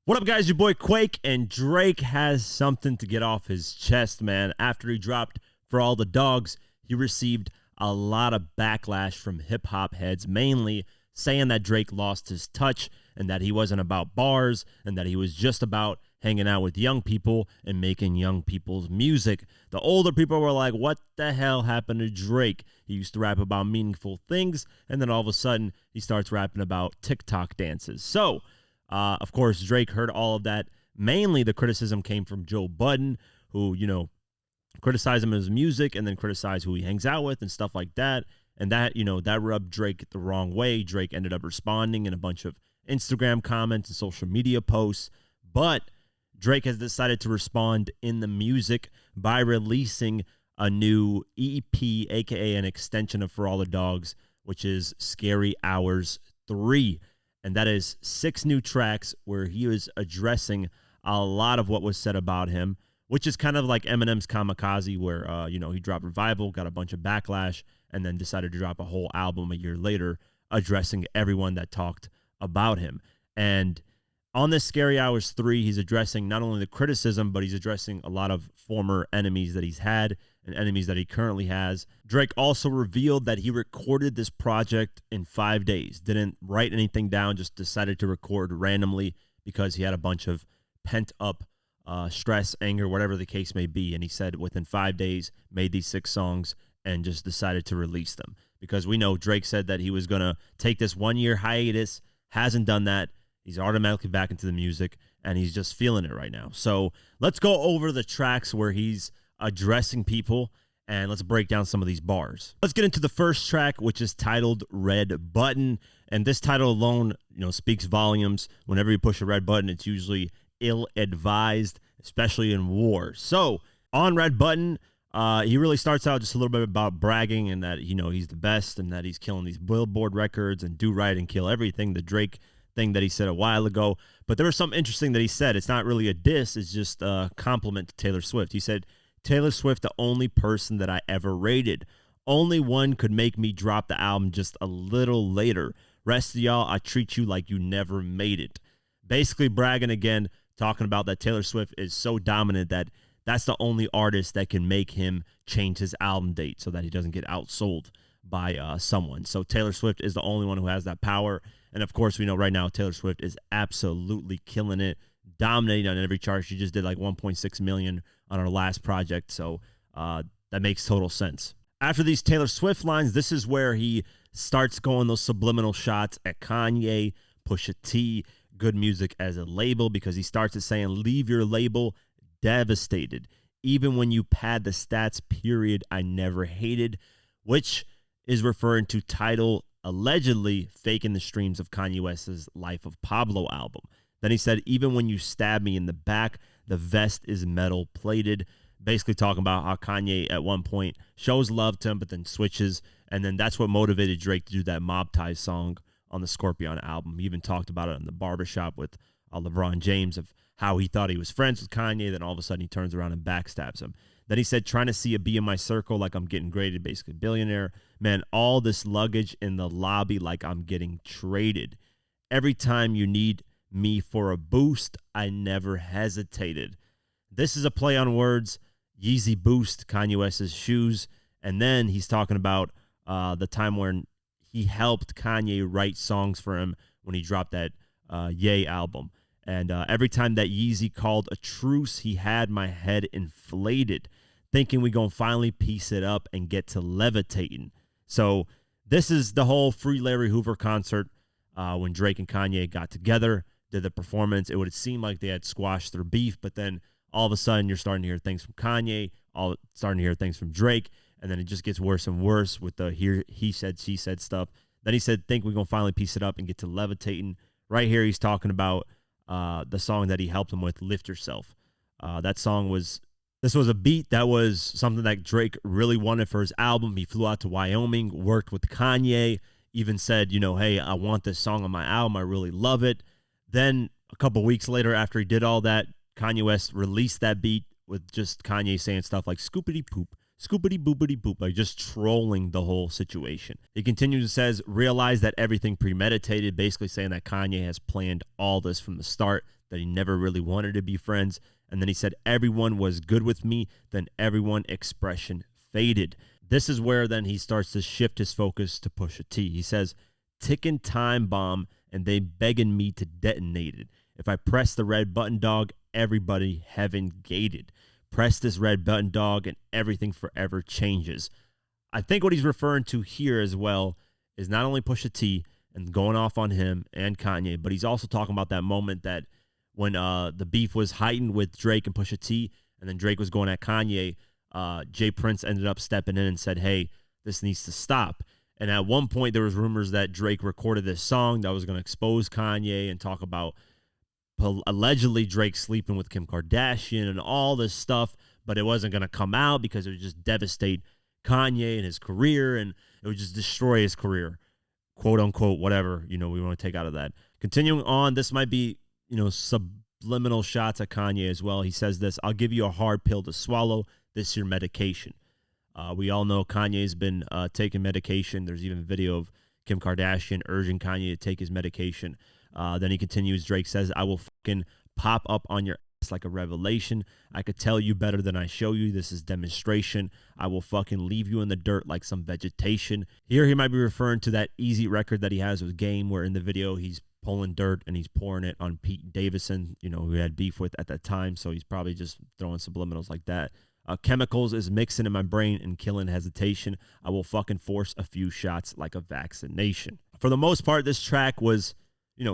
What up, guys? Your boy Quake, and Drake has something to get off his chest, man. After he dropped For All the Dogs, he received a lot of backlash from hip-hop heads, mainly saying that Drake lost his touch and that he wasn't about bars and that he was just about hanging out with young people and making young people's music. The older people were like, what the hell happened to Drake? He used to rap about meaningful things, and then all of a sudden, he starts rapping about TikTok dances. So, of course, Drake heard all of that. Mainly, the criticism came from Joe Budden, who, criticized him in his music and then criticized who he hangs out with and stuff like that. And that, that rubbed Drake the wrong way. Drake ended up responding in a bunch of Instagram comments and social media posts. But Drake has decided to respond in the music by releasing a new EP, aka an extension of For All the Dogs, which is Scary Hours 3. And that is 6 new tracks where he was addressing a lot of what was said about him, which is kind of like Eminem's Kamikaze, where, he dropped Revival, got a bunch of backlash, and then decided to drop a whole album a year later addressing everyone that talked about him. And on this Scary Hours 3, he's addressing not only the criticism, but he's addressing a lot of former enemies that he's had and enemies that he currently has. Drake also revealed that he recorded this project in 5 days. Didn't write anything down, just decided to record randomly because he had a bunch of pent-up stress, anger, whatever the case may be. And he said within 5 days, made these 6 songs and just decided to release them. Because we know Drake said that he was going to take this 1-year hiatus, hasn't done that. He's automatically back into the music, and he's just feeling it right now. So let's go over the tracks where he's addressing people, and let's break down some of these bars. Let's get into the first track, which is titled Red Button. And this title alone, speaks volumes. Whenever you push a red button, it's usually ill-advised, especially in war. So on Red Button, he really starts out just a little bit about bragging and that, he's the best and that he's killing these Billboard records and do right and kill everything. The Drake thing that he said a while ago. But there was something interesting that he said. It's not really a diss. It's just a compliment to Taylor Swift. He said, Taylor Swift, the only person that I ever rated. Only one could make me drop the album just a little later. Rest of y'all, I treat you like you never made it. Basically bragging again, talking about that Taylor Swift is so dominant that that's the only artist that can make him change his album date so that he doesn't get outsold by someone. So Taylor Swift is the only one who has that power. And of course, we know right now Taylor Swift is absolutely killing it, dominating on every chart. She just did like 1.6 million on her last project. So that makes total sense. After these Taylor Swift lines, this is where he starts going those subliminal shots at Kanye, Pusha T, Good Music as a label, because he starts to saying, leave your label devastated. Even when you pad the stats, period, I never hated, which is referring to Tidal allegedly faking the streams of Kanye West's Life of Pablo album. Then he said, even when you stab me in the back, the vest is metal plated. Basically talking about how Kanye at one point shows love to him, but then switches. And then that's what motivated Drake to do that Mob Ties song on the Scorpion album. He even talked about it in the barbershop with LeBron James of how he thought he was friends with Kanye. Then all of a sudden he turns around and backstabs him. Then he said, trying to see a B in my circle like I'm getting graded, basically billionaire. Man, all this luggage in the lobby like I'm getting traded. Every time you need me for a boost, I never hesitated. This is a play on words. Yeezy Boost, Kanye West's shoes. And then he's talking about the time when he helped Kanye write songs for him when he dropped that Ye album. And every time that Yeezy called a truce, he had my head inflated, thinking we gonna finally piece it up and get to levitating. So this is the whole Free Larry Hoover concert when Drake and Kanye got together, did the performance. It would seem like they had squashed their beef, but then all of a sudden you're starting to hear things from Kanye, starting to hear things from Drake, and then it just gets worse and worse with the he said, she said stuff. Then he said, think we're gonna finally piece it up and get to levitating. Right here he's talking about the song that he helped him with, Lift Yourself. This was a beat that was something that Drake really wanted for his album. He flew out to Wyoming, worked with Kanye, even said, hey, I want this song on my album. I really love it. Then a couple weeks later, after he did all that, Kanye West released that beat with just Kanye saying stuff like scoopity poop, scoopity boopity boop, like just trolling the whole situation. He continues and says, realize that everything premeditated, basically saying that Kanye has planned all this from the start. that he never really wanted to be friends. And then he said, everyone was good with me. Then everyone expression faded. This is where then he starts to shift his focus to Pusha T. He says, ticking time bomb and they begging me to detonate it. If I press the red button, dog, everybody heaven gated. Press this red button, dog, and everything forever changes. I think what he's referring to here as well is not only Pusha T and going off on him and Kanye, but he's also talking about that moment that when the beef was heightened with Drake and Pusha T, and then Drake was going at Kanye, Jay Prince ended up stepping in and said, hey, this needs to stop. And at one point, there was rumors that Drake recorded this song that was going to expose Kanye and talk about allegedly Drake sleeping with Kim Kardashian and all this stuff, but it wasn't going to come out because it would just devastate Kanye and his career, and it would just destroy his career, quote unquote, whatever, we want to take out of that. Continuing on, this might be, subliminal shots at Kanye as well. He says this, I'll give you a hard pill to swallow. This your medication. We all know Kanye's been taking medication. There's even a video of Kim Kardashian urging Kanye to take his medication. Then he continues, Drake says, I will fucking pop up on your ass like a revelation. I could tell you better than I show you. This is demonstration. I will fucking leave you in the dirt like some vegetation. Here he might be referring to that Easy record that he has with Game, where in the video he's pulling dirt and he's pouring it on Pete Davidson, who he had beef with at that time. So he's probably just throwing subliminals like that. Chemicals is mixing in my brain and killing hesitation. I will fucking force a few shots like a vaccination. For the most part, this track was,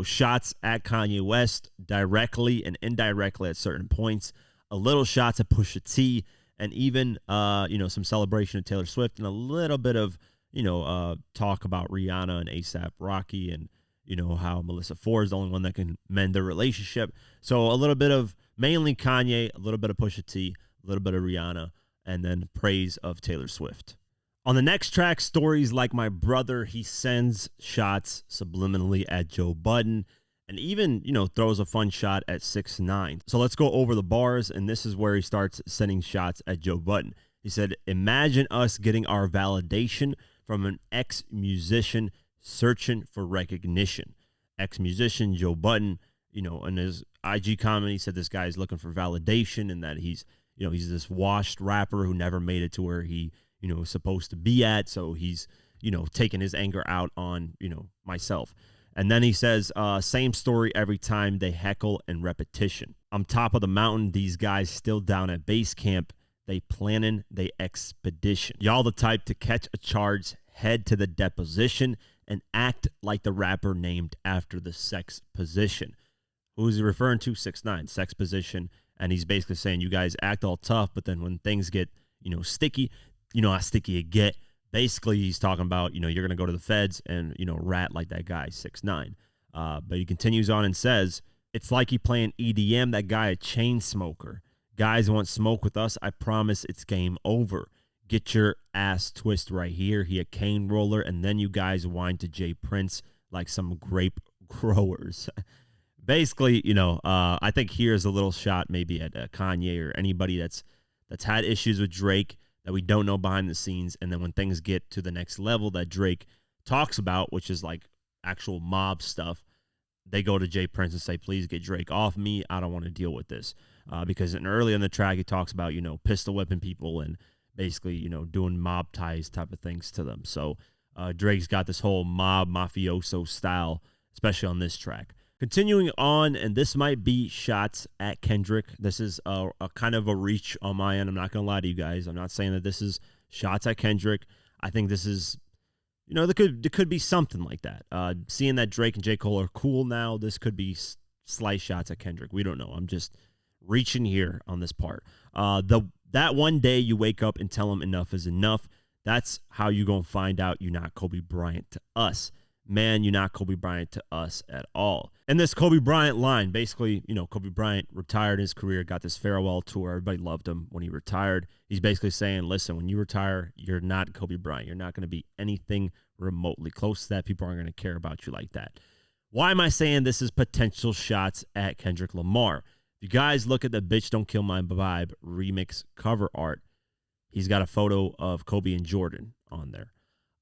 shots at Kanye West directly and indirectly at certain points. A little shots at Pusha T, and even, some celebration of Taylor Swift, and a little bit of, talk about Rihanna and A$AP Rocky, and, how Melissa Ford is the only one that can mend their relationship. So a little bit of mainly Kanye, a little bit of Pusha T, a little bit of Rihanna, and then praise of Taylor Swift. On the next track, Stories Like My Brother, he sends shots subliminally at Joe Budden, and even, throws a fun shot at 6ix9ine. So let's go over the bars, and this is where he starts sending shots at Joe Budden. He said, imagine us getting our validation from an ex-musician searching for recognition. Ex-musician Joe Budden, in his IG comment, he said this guy is looking for validation and that he's this washed rapper who never made it to where he, was supposed to be at. So he's, taking his anger out on, myself. And then he says, same story every time they heckle and repetition. I'm top of the mountain. These guys still down at base camp. They planning they expedition. Y'all the type to catch a charge, head to the deposition, and act like the rapper named after the sex position. Who is he referring to? 6ix9ine, sex position. And he's basically saying, you guys act all tough, but then when things get, sticky, how sticky it get. Basically, he's talking about, you're going to go to the feds and, rat like that guy, 6ix9ine. But he continues on and says, it's like he playing EDM, that guy a chain smoker. Guys want smoke with us. I promise it's game over. Get your ass twist right here. He a cane roller, and then you guys whine to Jay Prince like some grape growers. Basically, I think here's a little shot maybe at Kanye or anybody that's had issues with Drake that we don't know behind the scenes. And then when things get to the next level that Drake talks about, which is like actual mob stuff, they go to Jay Prince and say, please get Drake off me. I don't want to deal with this. Because early in the track, he talks about, pistol whipping people and basically, doing mob ties type of things to them. So Drake's got this whole mob mafioso style, especially on this track. Continuing on, and this might be shots at Kendrick. This is a kind of a reach on my end. I'm not going to lie to you guys. I'm not saying that this is shots at Kendrick. I think this is, there could be something like that. Seeing that Drake and J. Cole are cool now, this could be slight shots at Kendrick. We don't know. I'm just reaching here on this part. That one day you wake up and tell him enough is enough. That's how you going to find out you're not Kobe Bryant to us. Man, you're not Kobe Bryant to us at all. And this Kobe Bryant line, basically, Kobe Bryant retired his career, got this farewell tour. Everybody loved him when he retired. He's basically saying, listen, when you retire, you're not Kobe Bryant. You're not going to be anything remotely close to that. People aren't going to care about you like that. Why am I saying this is potential shots at Kendrick Lamar? If you guys look at the Bitch Don't Kill My Vibe remix cover art, he's got a photo of Kobe and Jordan on there.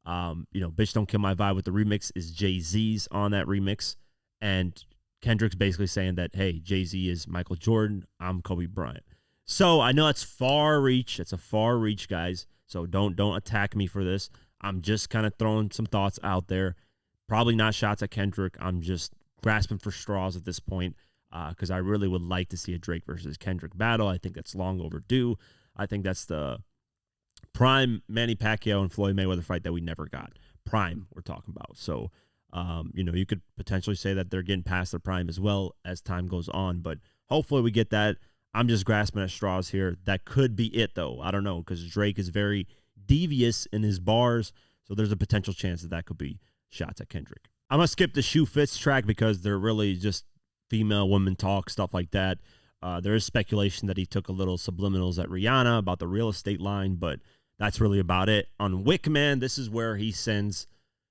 Bitch Don't Kill My Vibe with the remix is Jay-Z's on that remix. And Kendrick's basically saying that, hey, Jay-Z is Michael Jordan, I'm Kobe Bryant. So I know that's far reach. It's a far reach, guys. So don't attack me for this. I'm just kind of throwing some thoughts out there. Probably not shots at Kendrick. I'm just grasping for straws at this point because I really would like to see a Drake versus Kendrick battle. I think that's long overdue. I think that's the prime Manny Pacquiao and Floyd Mayweather fight that we never got. Prime, we're talking about. So, you could potentially say that they're getting past their prime as well as time goes on. But hopefully we get that. I'm just grasping at straws here. That could be it, though. I don't know, because Drake is very devious in his bars. So there's a potential chance that could be shots at Kendrick. I'm going to skip the Shoe Fits track because they're really just female, women talk, stuff like that. There is speculation that he took a little subliminals at Rihanna about the real estate line, but that's really about it. On Wick Man, this is where he sends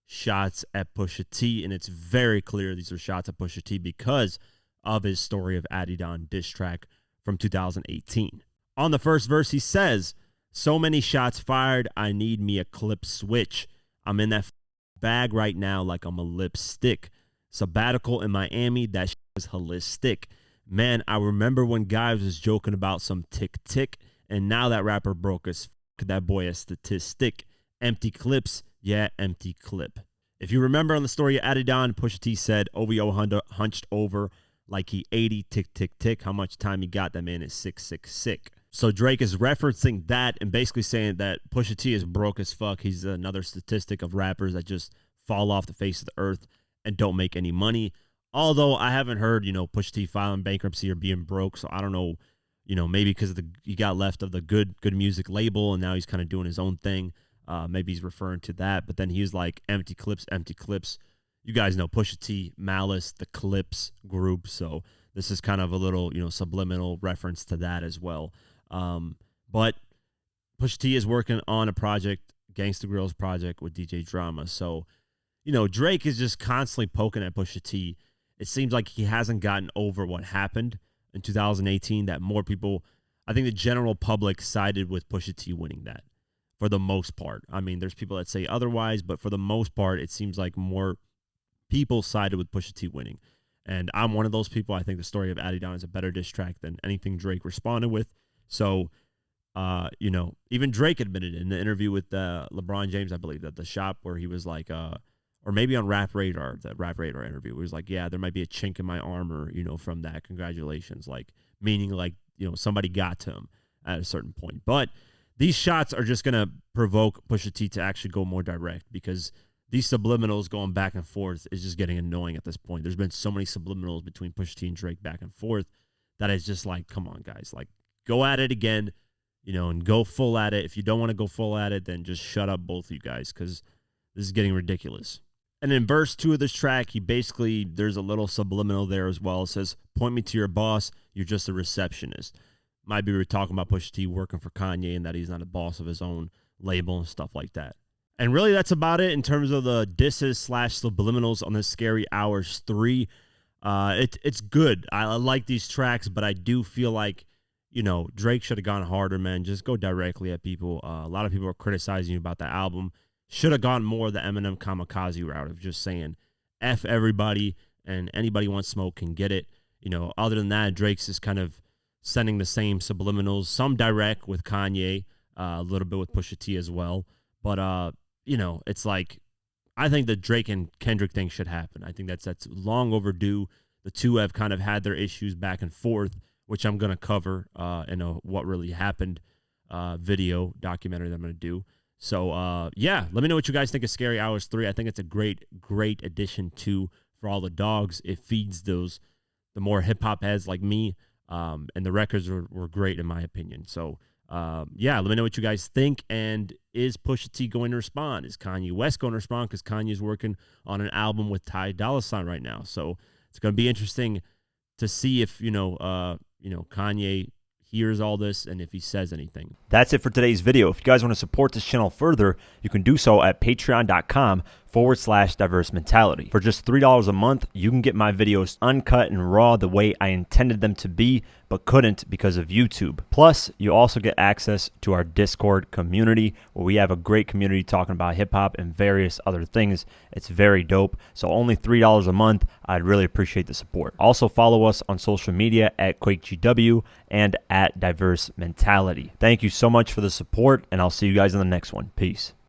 shots at Pusha T, and it's very clear these are shots at Pusha T because of his story of Adidon diss track from 2018. On the first verse, he says, "So many shots fired, I need me a clip switch. I'm in that bag right now like I'm a lipstick. Sabbatical in Miami, that shit is holistic. Man, I remember when guys was joking about some tick, and now that rapper broke as that boy a statistic. Empty clips, yeah, empty clip." If you remember on the story of Adidon, Pusha T said OVO hunched over like he 80, tick. How much time he got? That man is sick. So Drake is referencing that and basically saying that Pusha T is broke as fuck. He's another statistic of rappers that just fall off the face of the earth and don't make any money. Although I haven't heard, Pusha T filing bankruptcy or being broke. So I don't know, maybe because he got left of the good music label and now he's kind of doing his own thing. Maybe he's referring to that. But then he's like, empty clips. You guys know Pusha T, Malice, the Clips group. So this is kind of a little, subliminal reference to that as well. But Pusha T is working on a project, Gangsta Grillz project with DJ Drama. So, Drake is just constantly poking at Pusha T. It seems like he hasn't gotten over what happened in 2018, that more people, I think the general public sided with Pusha T winning that for the most part. I mean, there's people that say otherwise, but for the most part, it seems like more people sided with Pusha T winning. And I'm one of those people. I think the story of Adidon is a better diss track than anything Drake responded with. So, even Drake admitted in the interview with LeBron James, I believe, that the shop where he was like, or maybe on Rap Radar, that Rap Radar interview, he was like, yeah, there might be a chink in my armor, from that. Congratulations. Like, meaning like, somebody got to him at a certain point. But these shots are just going to provoke Pusha T to actually go more direct because these subliminals going back and forth is just getting annoying at this point. There's been so many subliminals between Pusha T and Drake back and forth that it's just like, come on, guys. Like, go at it again, and go full at it. If you don't want to go full at it, then just shut up, both of you guys, because this is getting ridiculous. And in verse 2 of this track, there's a little subliminal there as well. It says, "Point me to your boss, you're just a receptionist." Might be we're talking about Pusha T working for Kanye and that he's not a boss of his own label and stuff like that. And really, that's about it in terms of the disses / subliminals on this Scary Hours 3. It's good. I like these tracks, but I do feel like, Drake should have gone harder, man. Just go directly at people. A lot of people are criticizing you about the album. Should have gone more the Eminem kamikaze route of just saying, F everybody, and anybody wants smoke can get it. Other than that, Drake's just kind of sending the same subliminals, some direct with Kanye, a little bit with Pusha T as well. But, it's like, I think the Drake and Kendrick thing should happen. I think that's long overdue. The two have kind of had their issues back and forth, which I'm going to cover in a What Really Happened video documentary that I'm going to do. So, let me know what you guys think of Scary Hours 3. I think it's a great addition for all the dogs. It feeds the more hip-hop heads like me, and the records were great in my opinion. So, let me know what you guys think. And is Pusha T going to respond? Is Kanye West going to respond? Because Kanye's working on an album with Ty Dolla $ign right now. So it's going to be interesting to see if, Kanye hears all this and if he says anything. That's it for today's video. If you guys want to support this channel further, you can do so at patreon.com youtube.com/diverse mentality. For just $3 a month, you can get my videos uncut and raw the way I intended them to be, but couldn't because of YouTube. Plus, you also get access to our Discord community where we have a great community talking about hip hop and various other things. It's very dope. So only $3 a month. I'd really appreciate the support. Also follow us on social media at QuakeGW and at Diverse Mentality. Thank you so much for the support, and I'll see you guys in the next one. Peace.